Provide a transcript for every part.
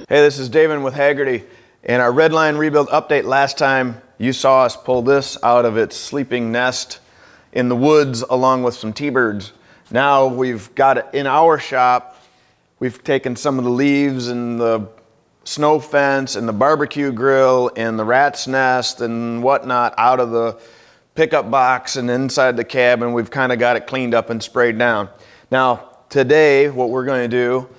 Hey, this is David with Hagerty. In our Redline rebuild update last time, you saw us pull this out of its sleeping nest in the woods along with some T-birds. Now we've got it in our shop. We've taken some of the leaves and the snow fence and the barbecue grill and the rat's nest and whatnot out of the pickup box and inside the cabin. We've kind of got it cleaned up and sprayed down. Now today what we're going to do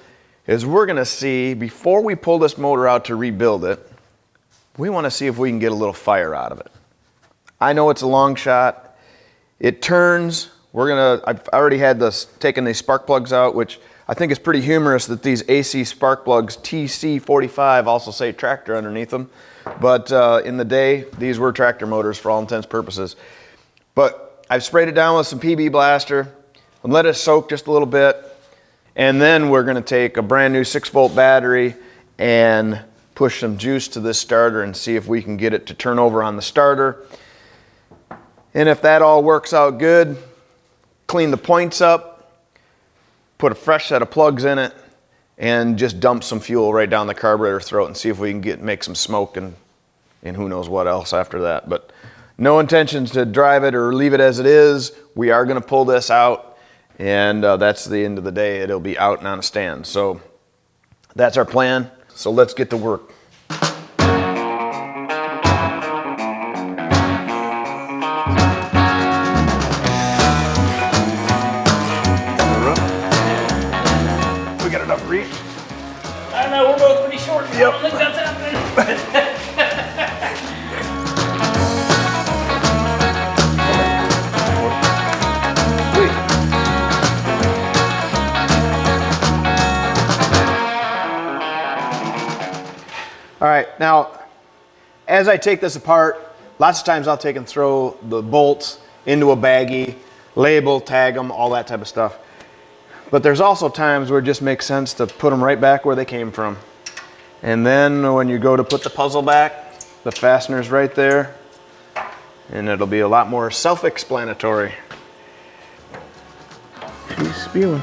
is we're going to see, before we pull this motor out to rebuild it, we want to see if we can get a little fire out of it. I know it's a long shot. It turns. I've already had taken these spark plugs out, which I think is pretty humorous that these AC spark plugs, TC45, also say tractor underneath them. But in the day, these were tractor motors for all intents and purposes. But I've sprayed it down with some PB Blaster and let it soak just a little bit. And then we're going to take a brand new 6-volt battery and push some juice to this starter and see if we can get it to turn over on the starter. And if that all works out good, clean the points up, put a fresh set of plugs in it, and just dump some fuel right down the carburetor throat and see if we can make some smoke and who knows what else after that. But no intentions to drive it or leave it as it is. We are going to pull this out. And that's the end of the day. It'll be out and on a stand. So that's our plan. So let's get to work. We got enough reach? I don't know, we're both pretty short. Yep. I don't think that's happening. All right, now, as I take this apart, lots of times I'll take and throw the bolts into a baggie, label, tag them, all that type of stuff. But there's also times where it just makes sense to put them right back where they came from. And then when you go to put the puzzle back, the fastener's right there, and it'll be a lot more self-explanatory. He's spewing.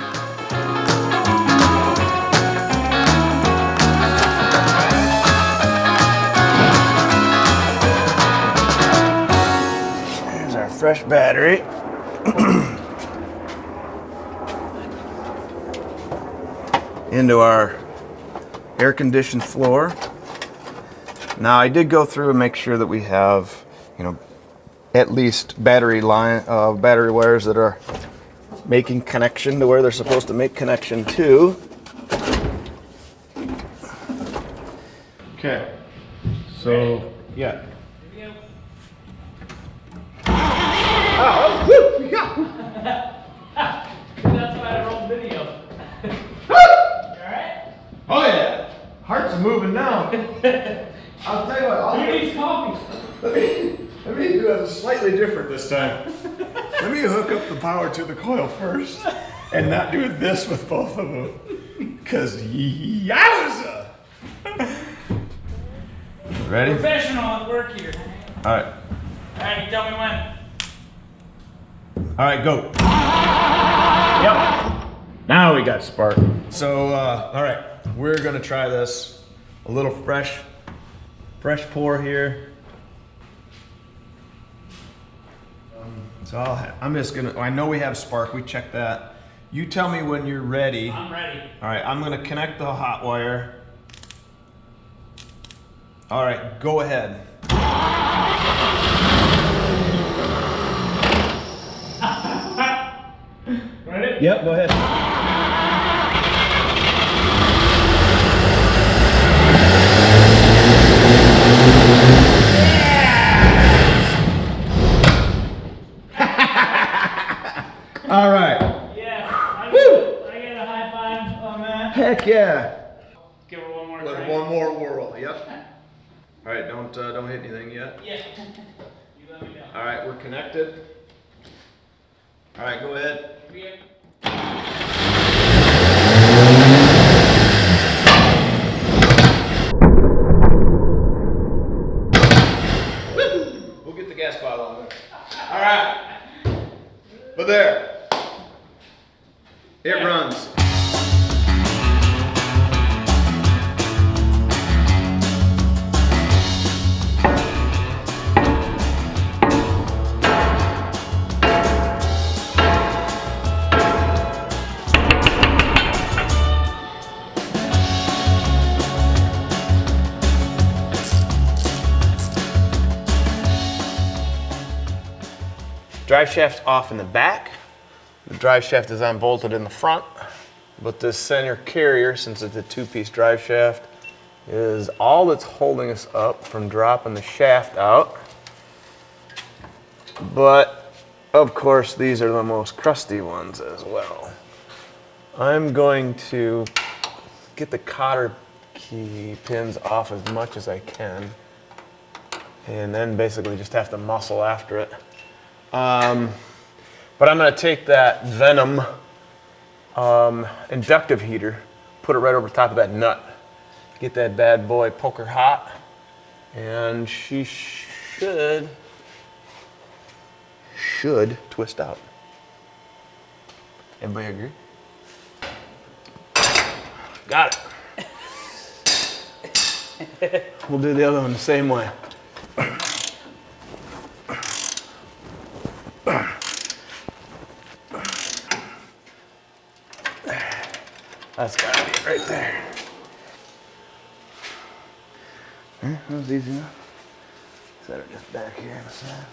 Fresh battery. Into our air-conditioned floor. Now I did go through and make sure that we have, at least battery wires that are making connection to where they're supposed to make connection to. Okay. So, yeah. Oh, woo! Yeah. That's why I rolled video. You alright? Oh yeah. Hearts are moving now. I'll tell you what. Who needs coffee? Let me do it slightly different this time. Let me hook up the power to the coil first, and not do this with both of them. Cause yowza! Ready? Professional at work here. All right. Alright, you tell me when. All right, go. Yep. Now we got spark. So, all right, we're gonna try this. A little fresh pour here. So I'm just gonna, I know we have spark, we checked that. You tell me when you're ready. I'm ready. All right, I'm gonna connect the hot wire. All right, go ahead. Ready? Yep, go ahead. All right. Yeah. I get a high five on that. Heck yeah. Give her one more Let try. one more whirl. Yep. All right, don't hit anything yet. Yeah. You let me know. All right, we're connected. All right, go ahead. Here We'll get the gas bottle on there. All right. But there. It runs. drive shaft's off in the back. The drive shaft is unbolted in the front. But this center carrier, since it's a two-piece drive shaft, is all that's holding us up from dropping the shaft out. But, of course, these are the most crusty ones as well. I'm going to get the cotter key pins off as much as I can, and then basically just have to muscle after it. But I'm going to take that Venom inductive heater, put it right over the top of that nut, get that bad boy poker hot, and she should twist out. Everybody agree? Got it. We'll do the other one the same way. That's gotta be it right there. That was easy enough. Set it just back here on the side.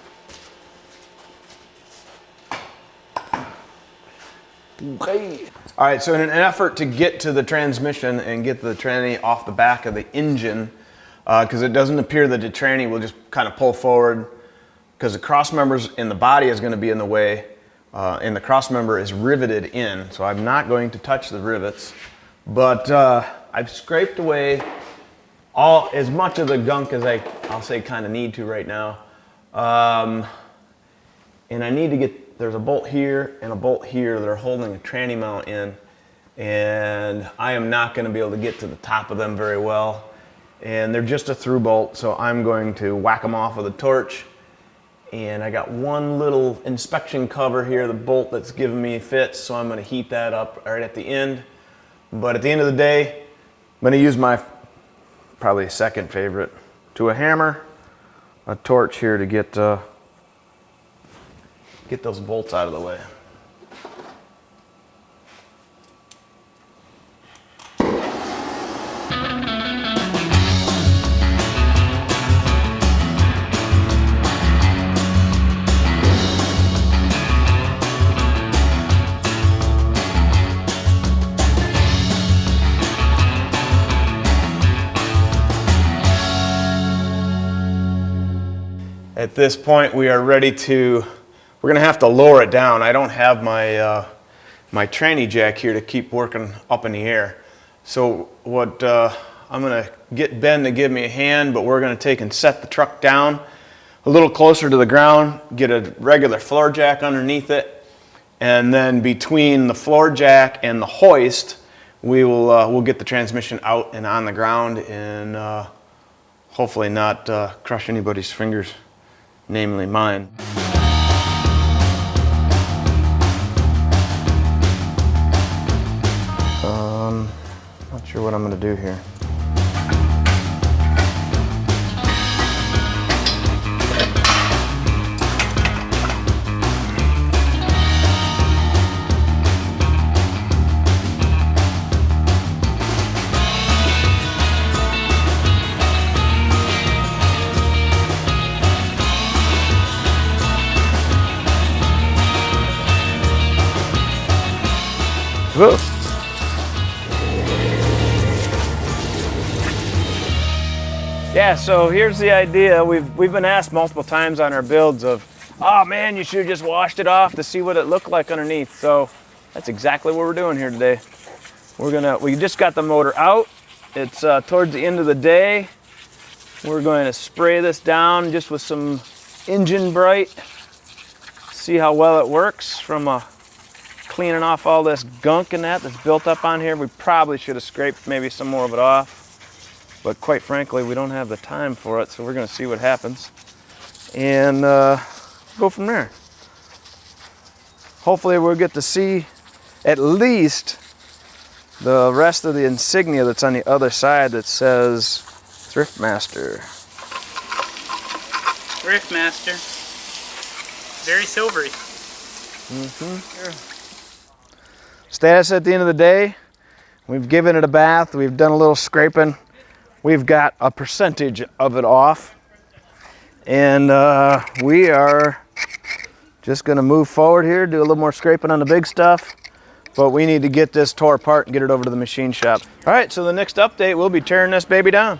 Okay. All right, so in an effort to get to the transmission and get the tranny off the back of the engine, because it doesn't appear that the tranny will just kind of pull forward, because the cross members in the body is going to be in the way, and the cross member is riveted in, so I'm not going to touch the rivets, but I've scraped away as much of the gunk as I'll say kind of need to right now, and I need to get, there's a bolt here and a bolt here that are holding a tranny mount in, and I am not going to be able to get to the top of them very well, and they're just a through bolt, so I'm going to whack them off with a torch. And I got one little inspection cover here, the bolt that's giving me fits, so I'm going to heat that up right at the end. But at the end of the day, I'm going to use my probably second favorite, to a hammer, a torch here to get those bolts out of the way. At this point, we are ready to, we're going to have to lower it down. I don't have my my tranny jack here to keep working up in the air. So what I'm going to get Ben to give me a hand, but we're going to take and set the truck down a little closer to the ground, get a regular floor jack underneath it, and then between the floor jack and the hoist, we'll get the transmission out and on the ground, and hopefully not crush anybody's fingers, namely mine. Not sure what I'm going to do here. Whoa. Yeah, so here's the idea. We've been asked multiple times on our builds of, oh man, you should have just washed it off to see what it looked like underneath. So that's exactly what we're doing here today. We just got the motor out. It's towards the end of the day. We're going to spray this down just with some Engine Bright. See how well it works from cleaning off all this gunk and that's built up on here. We probably should have scraped maybe some more of it off, but quite frankly, we don't have the time for it, so we're going to see what happens and go from there. Hopefully we'll get to see at least the rest of the insignia that's on the other side that says Thriftmaster. Thriftmaster. Very silvery. Mm-hmm. Status at the end of the day, we've given it a bath, we've done a little scraping, we've got a percentage of it off, and we are Just gonna move forward here, do a little more scraping on the big stuff, but we need to get this tore apart and get it over to the machine shop. All right, so the next update, we'll be tearing this baby down.